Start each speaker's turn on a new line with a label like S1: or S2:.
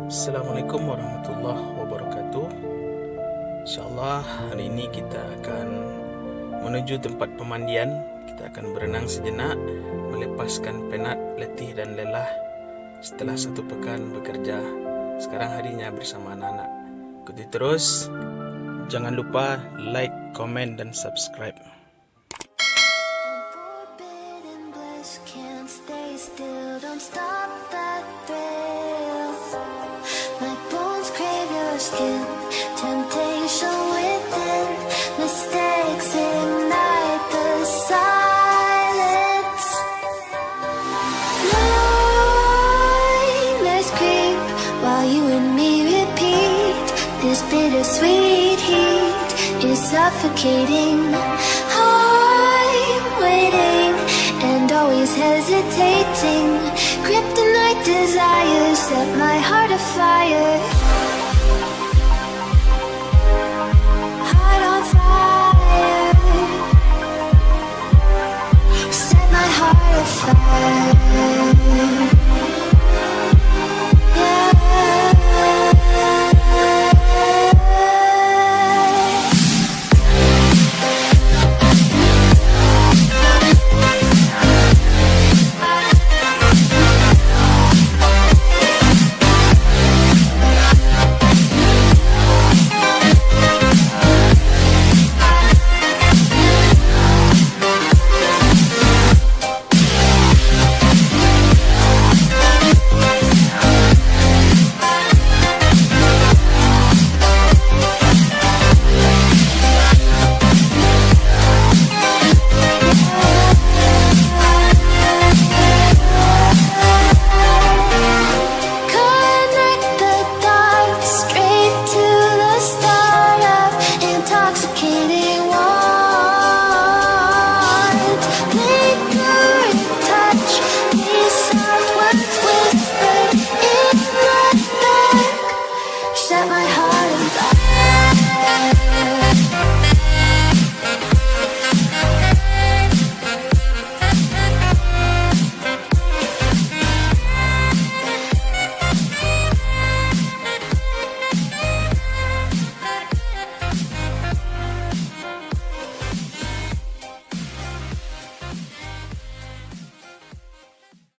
S1: Assalamualaikum warahmatullahi wabarakatuh. InsyaAllah hari ini kita akan menuju tempat pemandian. Kita akan berenang sejenak, melepaskan penat, letih dan lelah setelah satu pekan bekerja. Sekarang harinya bersama anak-anak. Ikuti terus. Jangan lupa like, komen dan subscribe.
S2: Don't stop that thrill. My bones crave your skin. Temptation within. Mistakes ignite the silence. Nightmares creep while you and me repeat. This bittersweet heat is suffocating. I'm waiting and always hesitating. Kryptonite desires set my heart afire. Heart on fire. Set my heart afire.